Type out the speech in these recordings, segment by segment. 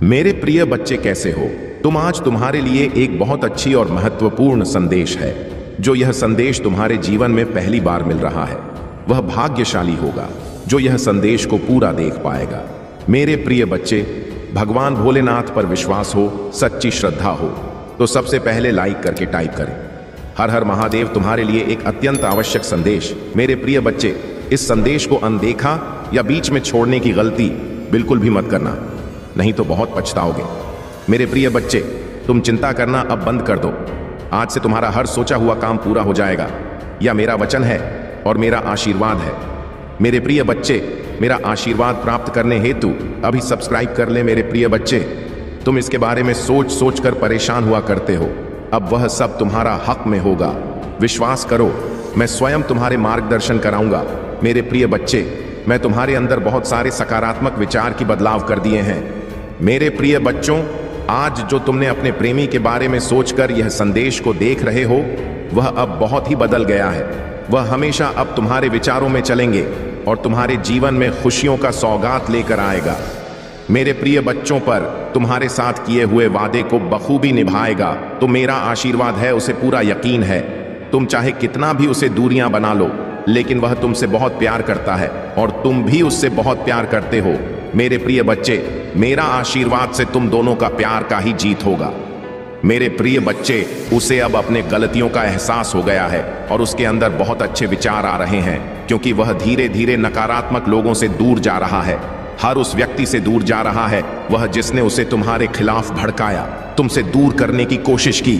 मेरे प्रिय बच्चे, कैसे हो तुम? आज तुम्हारे लिए एक बहुत अच्छी और महत्वपूर्ण संदेश है। जो यह संदेश तुम्हारे जीवन में पहली बार मिल रहा है वह भाग्यशाली होगा जो यह संदेश को पूरा देख पाएगा। मेरे प्रिय बच्चे, भगवान भोलेनाथ पर विश्वास हो, सच्ची श्रद्धा हो तो सबसे पहले लाइक करके टाइप करें। हर हर महादेव तुम्हारे लिए एक अत्यंत आवश्यक संदेश। मेरे प्रिय बच्चे, इस संदेश को अनदेखा या बीच में छोड़ने की गलती बिल्कुल भी मत करना, नहीं तो बहुत पछताओगे। मेरे प्रिय बच्चे, तुम चिंता करना अब बंद कर दो। आज से तुम्हारा हर सोचा हुआ काम पूरा हो जाएगा, यह मेरा वचन है और मेरा आशीर्वाद है। मेरे प्रिय बच्चे, मेरा आशीर्वाद प्राप्त करने हेतु अभी सब्सक्राइब कर ले। मेरे प्रिय बच्चे, तुम इसके बारे में सोच सोच कर परेशान हुआ करते हो, अब वह सब तुम्हारा हक में होगा। विश्वास करो, मैं स्वयं तुम्हारे मार्गदर्शन कराऊंगा। मेरे प्रिय बच्चे, मैं तुम्हारे अंदर बहुत सारे सकारात्मक विचार की बदलाव कर दिए हैं। मेरे प्रिय बच्चों, आज जो तुमने अपने प्रेमी के बारे में सोचकर यह संदेश को देख रहे हो वह अब बहुत ही बदल गया है। वह हमेशा अब तुम्हारे विचारों में चलेंगे और तुम्हारे जीवन में खुशियों का सौगात लेकर आएगा। मेरे प्रिय बच्चों पर तुम्हारे साथ किए हुए वादे को बखूबी निभाएगा तो मेरा आशीर्वाद है, उसे पूरा यकीन है। तुम चाहे कितना भी उसे दूरियां बना लो, लेकिन वह तुमसे बहुत प्यार करता है और तुम भी उससे बहुत प्यार करते हो। मेरे प्रिय बच्चे, मेरा आशीर्वाद से तुम दोनों का प्यार का ही जीत होगा। मेरे प्रिय बच्चे, उसे अब अपने गलतियों का एहसास हो गया है और उसके अंदर बहुत अच्छे विचार आ रहे हैं, क्योंकि वह धीरे धीरे नकारात्मक लोगों से दूर जा रहा है। हर उस व्यक्ति से दूर जा रहा है वह जिसने उसे तुम्हारे खिलाफ भड़काया, तुमसे दूर करने की कोशिश की।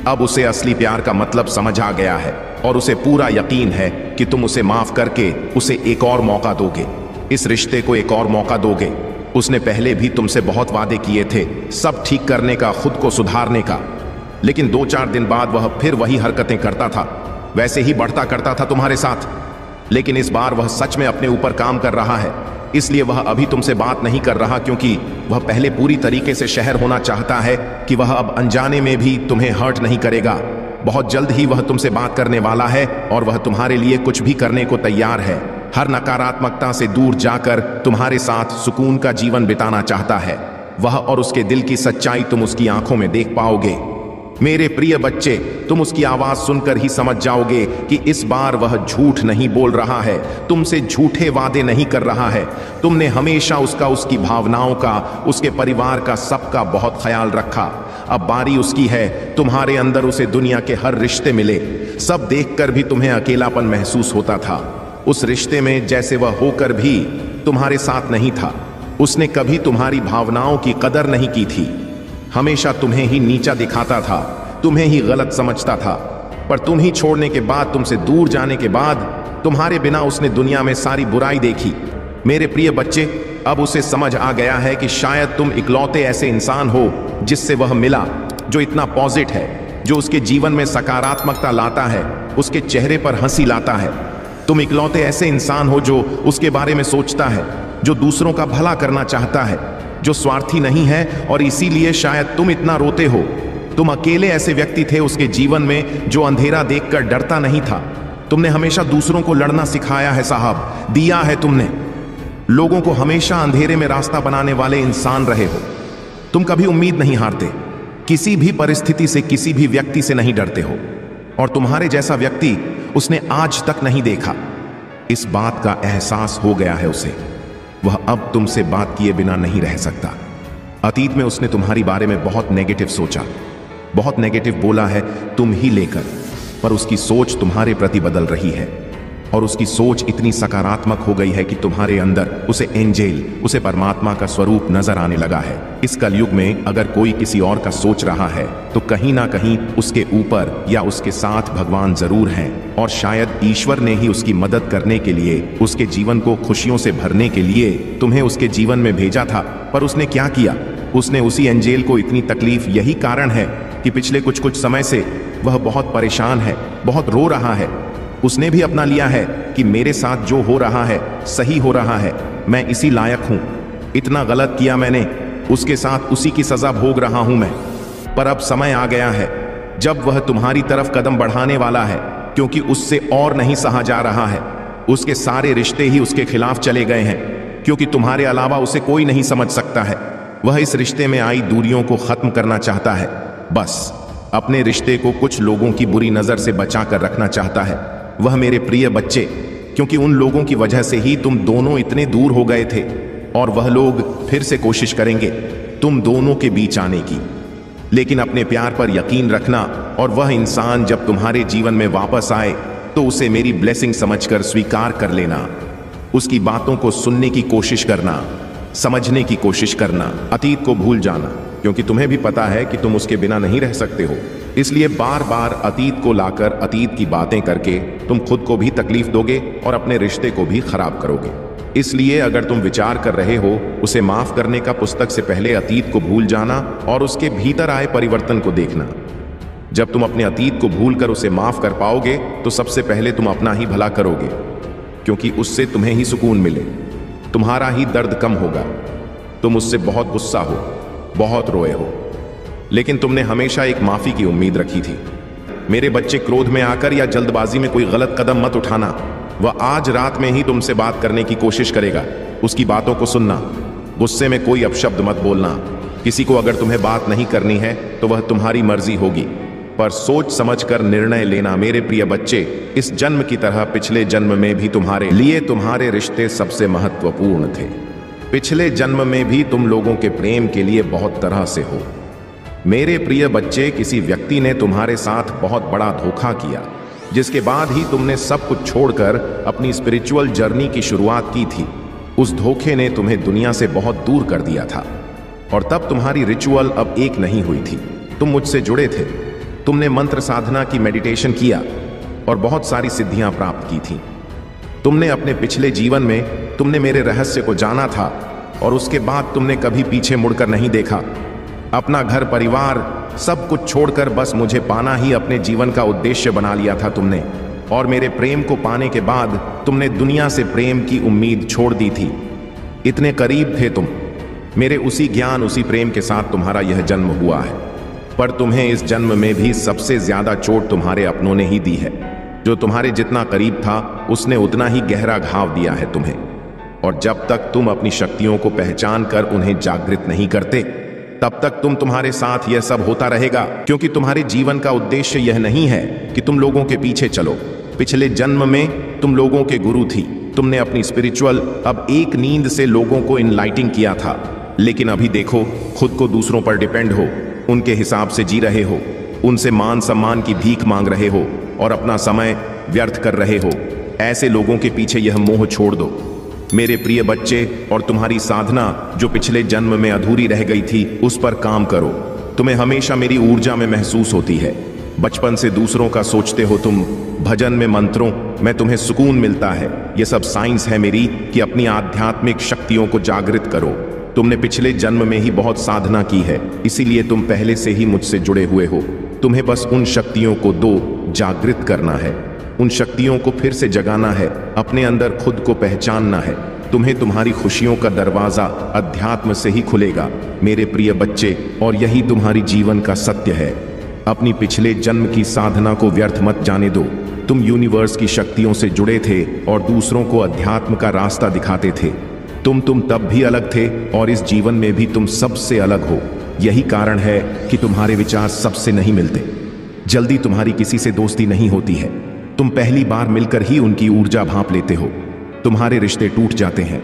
अब उसे असली प्यार का मतलब समझ आ गया है और उसे पूरा यकीन है कि तुम उसे माफ करके उसे एक और मौका दोगे, इस रिश्ते को एक और मौका दोगे। उसने पहले भी तुमसे बहुत वादे किए थे, सब ठीक करने का, खुद को सुधारने का, लेकिन 2-4 दिन बाद वह फिर वही हरकतें करता था, वैसे ही बढ़ता करता था तुम्हारे साथ। लेकिन इस बार वह सच में अपने ऊपर काम कर रहा है, इसलिए वह अभी तुमसे बात नहीं कर रहा, क्योंकि वह पहले पूरी तरीके से शहर होना चाहता है कि वह अब अनजाने में भी तुम्हें हर्ट नहीं करेगा। बहुत जल्द ही वह तुमसे बात करने वाला है और वह तुम्हारे लिए कुछ भी करने को तैयार है। हर नकारात्मकता से दूर जाकर तुम्हारे साथ सुकून का जीवन बिताना चाहता है। वह और उसके दिल की सच्चाई तुम उसकी आंखों में देख पाओगे। मेरे प्रिय बच्चे, तुम उसकी आवाज सुनकर ही समझ जाओगे कि इस बार वह झूठ नहीं बोल रहा है, तुमसे झूठे वादे नहीं कर रहा है। तुमने हमेशा उसका, उसकी भावनाओं का, उसके परिवार का, सबका बहुत ख्याल रखा। अब बारी उसकी है, तुम्हारे अंदर उसे दुनिया के हर रिश्ते मिले। सब देखकर भी तुम्हें अकेलापन महसूस होता था। उस रिश्ते में जैसे वह होकर भी तुम्हारे साथ नहीं था। उसने कभी तुम्हारी भावनाओं की कदर नहीं की थी, हमेशा तुम्हें ही नीचा दिखाता था, तुम्हें ही गलत समझता था। पर तुम ही छोड़ने के बाद, तुमसे दूर जाने के बाद, तुम्हारे बिना उसने दुनिया में सारी बुराई देखी। मेरे प्रिय बच्चे, अब उसे समझ आ गया है कि शायद तुम इकलौते ऐसे इंसान हो जिससे वह मिला, जो इतना पॉजिटिव है, जो उसके जीवन में सकारात्मकता लाता है, उसके चेहरे पर हंसी लाता है। तुम इकलौते ऐसे इंसान हो जो उसके बारे में सोचता है, जो दूसरों का भला करना चाहता है, जो स्वार्थी नहीं है, और इसीलिए शायद तुम इतना रोते हो। तुम अकेले ऐसे व्यक्ति थे उसके जीवन में जो अंधेरा देखकर डरता नहीं था। तुमने हमेशा दूसरों को लड़ना सिखाया है साहब, दिया है तुमने। लोगों को हमेशा अंधेरे में रास्ता बनाने वाले इंसान रहे हो। तुम कभी उम्मीद नहीं हारते, किसी भी परिस्थिति से, किसी भी व्यक्ति से नहीं डरते हो, और तुम्हारे जैसा व्यक्ति उसने आज तक नहीं देखा। इस बात का एहसास हो गया है उसे। वह अब तुमसे बात किए बिना नहीं रह सकता। अतीत में उसने तुम्हारी बारे में बहुत नेगेटिव सोचा, बहुत नेगेटिव बोला है तुम ही लेकर, पर उसकी सोच तुम्हारे प्रति बदल रही है और उसकी सोच इतनी सकारात्मक हो गई है कि तुम्हारे अंदर उसे एंजेल, उसे परमात्मा का स्वरूप नजर आने लगा है। इस कलयुग में अगर कोई किसी और का सोच रहा है तो कहीं ना कहीं उसके ऊपर या उसके साथ भगवान जरूर हैं, और शायद ईश्वर ने ही उसकी मदद करने के लिए, उसके जीवन को खुशियों से भरने के लिए तुम्हें उसके जीवन में भेजा था। पर उसने क्या किया? उसने उसी एंजेल को इतनी तकलीफ, यही कारण है कि पिछले कुछ समय से वह बहुत परेशान है, बहुत रो रहा है। उसने भी अपना लिया है कि मेरे साथ जो हो रहा है सही हो रहा है, मैं इसी लायक हूं, इतना गलत किया मैंने, उसके साथ उसी की सजा भोग रहा हूं मैं। पर अब समय आ गया है जब वह तुम्हारी तरफ कदम बढ़ाने वाला है, क्योंकि उससे और नहीं सहा जा रहा है। उसके सारे रिश्ते ही उसके खिलाफ चले गए हैं, क्योंकि तुम्हारे अलावा उसे कोई नहीं समझ सकता है। वह इस रिश्ते में आई दूरियों को खत्म करना चाहता है। बस अपने रिश्ते को कुछ लोगों की बुरी नजर से बचा कर रखना चाहता है। वह मेरे प्रिय बच्चे, क्योंकि उन लोगों की वजह से ही तुम दोनों इतने दूर हो गए थे, और वह लोग फिर से कोशिश करेंगे तुम दोनों के बीच आने की। लेकिन अपने प्यार पर यकीन रखना, और वह इंसान जब तुम्हारे जीवन में वापस आए तो उसे मेरी ब्लेसिंग समझकर स्वीकार कर लेना। उसकी बातों को सुनने की कोशिश करना, समझने की कोशिश करना, अतीत को भूल जाना, क्योंकि तुम्हें भी पता है कि तुम उसके बिना नहीं रह सकते हो। इसलिए बार बार अतीत को लाकर अतीत की बातें करके तुम खुद को भी तकलीफ दोगे और अपने रिश्ते को भी खराब करोगे। इसलिए अगर तुम विचार कर रहे हो उसे माफ करने का, पुस्तक से पहले अतीत को भूल जाना और उसके भीतर आए परिवर्तन को देखना। जब तुम अपने अतीत को भूलकर उसे माफ कर पाओगे तो सबसे पहले तुम अपना ही भला करोगे, क्योंकि उससे तुम्हें ही सुकून मिले, तुम्हारा ही दर्द कम होगा। तुम उससे बहुत गुस्सा हो, बहुत रोए हो, लेकिन तुमने हमेशा एक माफी की उम्मीद रखी थी। मेरे बच्चे, क्रोध में आकर या जल्दबाजी में कोई गलत कदम मत उठाना। वह आज रात में ही तुमसे बात करने की कोशिश करेगा। उसकी बातों को सुनना, गुस्से में कोई अपशब्द मत बोलना। किसी को अगर तुम्हें बात नहीं करनी है तो वह तुम्हारी मर्जी होगी, पर सोच समझकर निर्णय लेना। मेरे प्रिय बच्चे, इस जन्म की तरह पिछले जन्म में भी तुम्हारे लिए तुम्हारे रिश्ते सबसे महत्वपूर्ण थे। पिछले जन्म में भी तुम लोगों के प्रेम के लिए बहुत तरह से हो। मेरे प्रिय बच्चे, किसी व्यक्ति ने तुम्हारे साथ बहुत बड़ा धोखा किया, जिसके बाद ही तुमने सब कुछ छोड़कर अपनी स्पिरिचुअल जर्नी की शुरुआत की थी। उस धोखे ने तुम्हें दुनिया से बहुत दूर कर दिया था, और तब तुम्हारी रिचुअल अब एक नहीं हुई थी। तुम मुझसे जुड़े थे, तुमने मंत्र साधना की, मेडिटेशन किया और बहुत सारी सिद्धियां प्राप्त की थी। तुमने अपने पिछले जीवन में तुमने मेरे रहस्य को जाना था, और उसके बाद तुमने कभी पीछे मुड़कर नहीं देखा। अपना घर परिवार सब कुछ छोड़कर बस मुझे पाना ही अपने जीवन का उद्देश्य बना लिया था तुमने। और मेरे प्रेम को पाने के बाद तुमने दुनिया से प्रेम की उम्मीद छोड़ दी थी। इतने करीब थे तुम मेरे, उसी ज्ञान उसी प्रेम के साथ तुम्हारा यह जन्म हुआ है। पर तुम्हें इस जन्म में भी सबसे ज्यादा चोट तुम्हारे अपनों ने ही दी है। जो तुम्हारे जितना करीब था उसने उतना ही गहरा घाव दिया है तुम्हें। और जब तक तुम अपनी शक्तियों को पहचान कर उन्हें जागृत नहीं करते, तब तक तुम्हारे साथ यह सब होता रहेगा, क्योंकि तुम्हारे जीवन का उद्देश्य यह नहीं है कि तुम लोगों के पीछे चलो। पिछले जन्म में तुम लोगों के गुरु थी। तुमने अपनी स्पिरिचुअल अब एक नींद से लोगों को इनलाइटिंग किया था, लेकिन अभी देखो, खुद को दूसरों पर डिपेंड हो, उनके हिसाब से जी रहे हो, उनसे मान सम्मान की भीख मांग रहे हो और अपना समय व्यर्थ कर रहे हो। ऐसे लोगों के पीछे यह मोह छोड़ दो मेरे प्रिय बच्चे, और तुम्हारी साधना जो पिछले जन्म में अधूरी रह गई थी उस पर काम करो। तुम्हें हमेशा मेरी ऊर्जा में महसूस होती है। बचपन से दूसरों का सोचते हो तुम, भजन में, मंत्रों में तुम्हें सुकून मिलता है। यह सब साइंस है मेरी कि अपनी आध्यात्मिक शक्तियों को जागृत करो। तुमने पिछले जन्म में ही बहुत साधना की है, इसीलिए तुम पहले से ही मुझसे जुड़े हुए हो। तुम्हें बस उन शक्तियों को जागृत करना है, उन शक्तियों को फिर से जगाना है, अपने अंदर खुद को पहचानना है। तुम्हें तुम्हारी खुशियों का दरवाजा अध्यात्म से ही खुलेगा मेरे प्रिय बच्चे, और यही तुम्हारी जीवन का सत्य है। अपनी पिछले जन्म की साधना को व्यर्थ मत जाने दो। तुम यूनिवर्स की शक्तियों से जुड़े थे और दूसरों को अध्यात्म का रास्ता दिखाते थे। तुम तब भी अलग थे, और इस जीवन में भी तुम सबसे अलग हो। यही कारण है कि तुम्हारे विचार सबसे नहीं मिलते। जल्दी तुम्हारी किसी से दोस्ती नहीं होती है। तुम पहली बार मिलकर ही उनकी ऊर्जा भांप लेते हो। तुम्हारे रिश्ते टूट जाते हैं,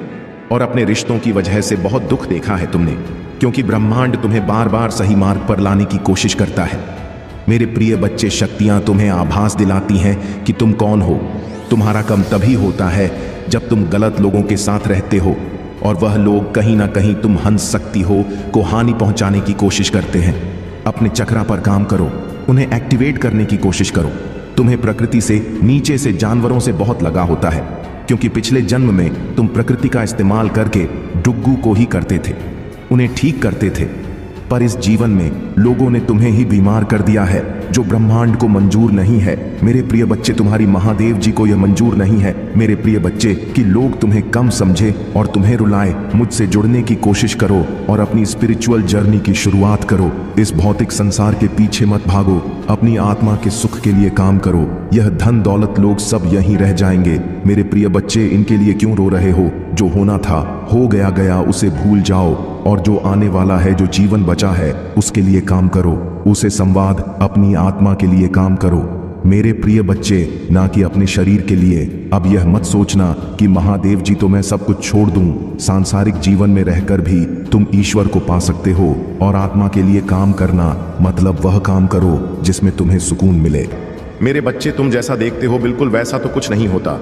और अपने रिश्तों की वजह से बहुत दुख देखा है तुमने, क्योंकि ब्रह्मांड तुम्हें बार बार सही मार्ग पर लाने की कोशिश करता है। मेरे प्रिय बच्चे, शक्तियां तुम्हें आभास दिलाती हैं कि तुम कौन हो। तुम्हारा कम तभी होता है जब तुम गलत लोगों के साथ रहते हो, और वह लोग कहीं ना कहीं तुम हंस सकती हो को हानि पहुंचाने की कोशिश करते हैं। अपने चक्रा पर काम करो, उन्हें एक्टिवेट करने की कोशिश करो। तुम्हें प्रकृति से, नीचे से, जानवरों से बहुत लगा होता है, क्योंकि पिछले जन्म में तुम प्रकृति का इस्तेमाल करके डुग्गू को ही करते थे, उन्हें ठीक करते थे। पर इस जीवन में लोगों ने तुम्हें ही बीमार कर दिया है, जो ब्रह्मांड को मंजूर नहीं है। मेरे प्रिय बच्चे, तुम्हारी महादेव जी को यह मंजूर नहीं है मेरे प्रिय बच्चे कि लोग तुम्हें कम समझे और तुम्हें रुलाए। मुझसे जुड़ने की कोशिश करो और अपनी स्पिरिचुअल जर्नी की शुरुआत करो। इस भौतिक संसार के पीछे मत भागो, अपनी आत्मा के सुख के लिए काम करो। यह धन दौलत लोग सब यहीं रह जाएंगे मेरे प्रिय बच्चे। इनके लिए क्यों रो रहे हो? जो होना था हो गया, उसे भूल जाओ और जो आने वाला है, जो जीवन बचा है, उसके लिए काम करो। उसे संवाद, अपनी आत्मा के लिए काम करो। मेरे प्रिय बच्चे, ना कि अपने शरीर के लिए। अब यह मत सोचना कि महादेव जी तो मैं सब कुछ छोड़ दूं। सांसारिक जीवन में रहकर भी तुम ईश्वर को पा सकते हो। और आत्मा के लिए काम करना मतलब वह काम करो जिसमें तुम्हें सुकून मिले। मेरे बच्चे, तुम जैसा देखते हो बिल्कुल वैसा तो कुछ नहीं होता,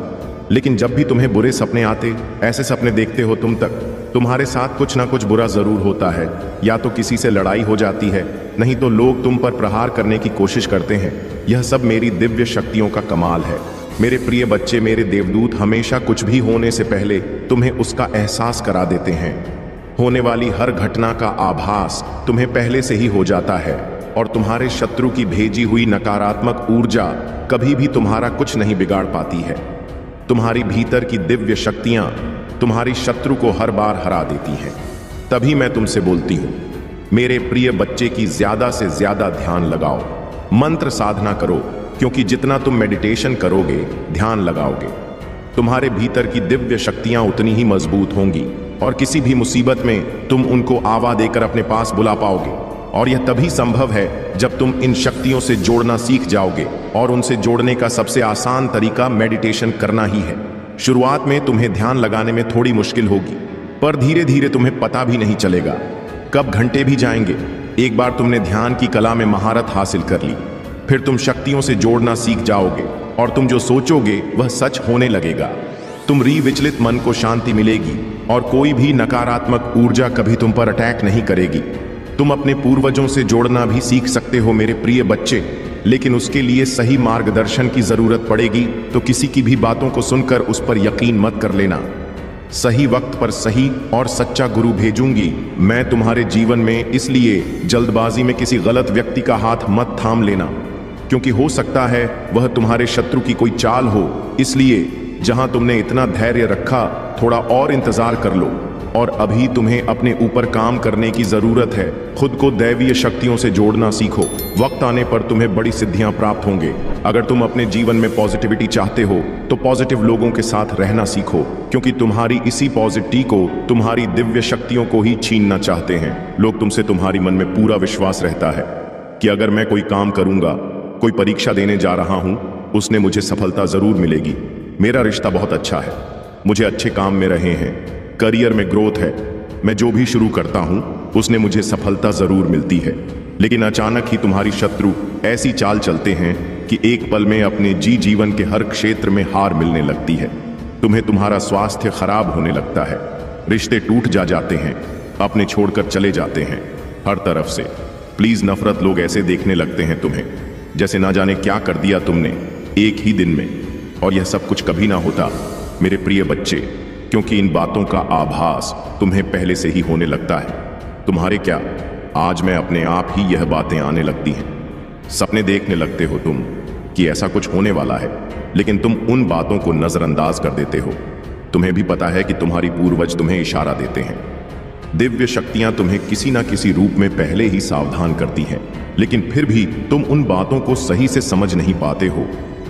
लेकिन जब भी तुम्हें बुरे सपने आते, ऐसे सपने देखते हो तुम तक, तुम्हारे साथ कुछ ना कुछ बुरा जरूर होता है। या तो किसी से लड़ाई हो जाती है, नहीं तो लोग तुम पर प्रहार करने की कोशिश करते हैं। यह सब मेरी दिव्य शक्तियों का कमाल है। मेरे प्रिय बच्चे, मेरे देवदूत हमेशा कुछ भी होने से पहले तुम्हें उसका एहसास करा देते हैं। होने वाली हर घटना का आभास तुम्हें पहले से ही हो जाता है, और तुम्हारे शत्रु की भेजी हुई नकारात्मक ऊर्जा कभी भी तुम्हारा कुछ नहीं बिगाड़ पाती है। तुम्हारी भीतर की दिव्य शक्तियां तुम्हारी शत्रु को हर बार हरा देती हैं। तभी मैं तुमसे बोलती हूं, मेरे प्रिय बच्चे की ज्यादा से ज्यादा ध्यान लगाओ, मंत्र साधना करो, क्योंकि जितना तुम मेडिटेशन करोगे, ध्यान लगाओगे, तुम्हारे भीतर की दिव्य शक्तियां उतनी ही मजबूत होंगी, और किसी भी मुसीबत में तुम उनको आवा देकर अपने पास बुला पाओगे। और यह तभी संभव है जब तुम इन शक्तियों से जोड़ना सीख जाओगे, और उनसे जोड़ने का सबसे आसान तरीका मेडिटेशन करना ही है। शुरुआत में तुम्हें ध्यान लगाने में थोड़ी मुश्किल होगी, पर धीरे धीरे तुम्हें पता भी नहीं चलेगा कब घंटे भी जाएंगे। एक बार तुमने ध्यान की कला में महारत हासिल कर ली, फिर तुम शक्तियों से जोड़ना सीख जाओगे, और तुम जो सोचोगे वह सच होने लगेगा। तुम्हारी विचलित मन को शांति मिलेगी, और कोई भी नकारात्मक ऊर्जा कभी तुम पर अटैक नहीं करेगी। तुम अपने पूर्वजों से जोड़ना भी सीख सकते हो मेरे प्रिय बच्चे, लेकिन उसके लिए सही मार्गदर्शन की जरूरत पड़ेगी। तो किसी की भी बातों को सुनकर उस पर यकीन मत कर लेना। सही वक्त पर सही और सच्चा गुरु भेजूंगी मैं तुम्हारे जीवन में, इसलिए जल्दबाजी में किसी गलत व्यक्ति का हाथ मत थाम लेना, क्योंकि हो सकता है वह तुम्हारे शत्रु की कोई चाल हो। इसलिए जहां तुमने इतना धैर्य रखा, थोड़ा और इंतजार कर लो। और अभी तुम्हें अपने ऊपर काम करने की जरूरत है। खुद को दैवीय शक्तियों से जोड़ना सीखो। वक्त आने पर तुम्हें बड़ी सिद्धियां प्राप्त होंगे। अगर तुम अपने जीवन में पॉजिटिविटी चाहते हो तो पॉजिटिव लोगों के साथ रहना सीखो, क्योंकि तुम्हारी इसी पॉजिटिविटी को तुम्हारी दिव्य शक्तियों को ही छीनना चाहते हैं। लोग तुमसे, तुम्हारी मन में पूरा विश्वास रहता है कि अगर मैं कोई काम करूंगा, कोई परीक्षा देने जा रहा हूं, उसने मुझे सफलता जरूर मिलेगी। मेरा रिश्ता बहुत अच्छा है, मुझे अच्छे काम में रहे हैं, करियर में ग्रोथ है, मैं जो भी शुरू करता हूं उसने मुझे सफलता जरूर मिलती है। लेकिन अचानक ही तुम्हारी शत्रु ऐसी चाल चलते हैं कि एक पल में अपने जीवन के हर क्षेत्र में हार मिलने लगती है। तुम्हें तुम्हारा स्वास्थ्य खराब होने लगता है, रिश्ते टूट जाते हैं, अपने छोड़कर चले जाते हैं हर तरफ से। प्लीज, नफरत लोग ऐसे देखने लगते हैं तुम्हें जैसे ना जाने क्या कर दिया तुमने एक ही दिन में। और यह सब कुछ कभी ना होता मेरे प्रिय बच्चे, क्योंकि इन बातों का आभास तुम्हें पहले से ही होने लगता है। तुम्हारे क्या, आज मैं अपने आप ही यह बातें आने लगती हैं। सपने देखने लगते हो तुम कि ऐसा कुछ होने वाला है, लेकिन तुम उन बातों को नजरअंदाज कर देते हो। तुम्हें भी पता है कि तुम्हारी पूर्वज तुम्हें इशारा देते हैं। दिव्य शक्तियां तुम्हें किसी ना किसी रूप में पहले ही सावधान करती हैं, लेकिन फिर भी तुम उन बातों को सही से समझ नहीं पाते हो,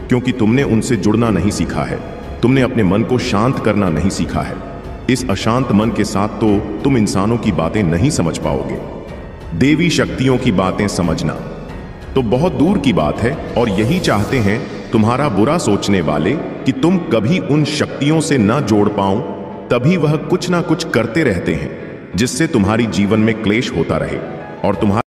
क्योंकि तुमने उनसे जुड़ना नहीं सीखा है। तुमने अपने मन को शांत करना नहीं सीखा है। इस अशांत मन के साथ तो तुम इंसानों की बातें नहीं समझ पाओगे। देवी शक्तियों की बातें समझना तो बहुत दूर की बात है, और यही चाहते हैं तुम्हारा बुरा सोचने वाले कि तुम कभी उन शक्तियों से ना जोड़ पाओ। तभी वह कुछ ना कुछ करते रहते हैं जिससे तुम्हारी जीवन में क्लेश होता रहे और तुम्हारा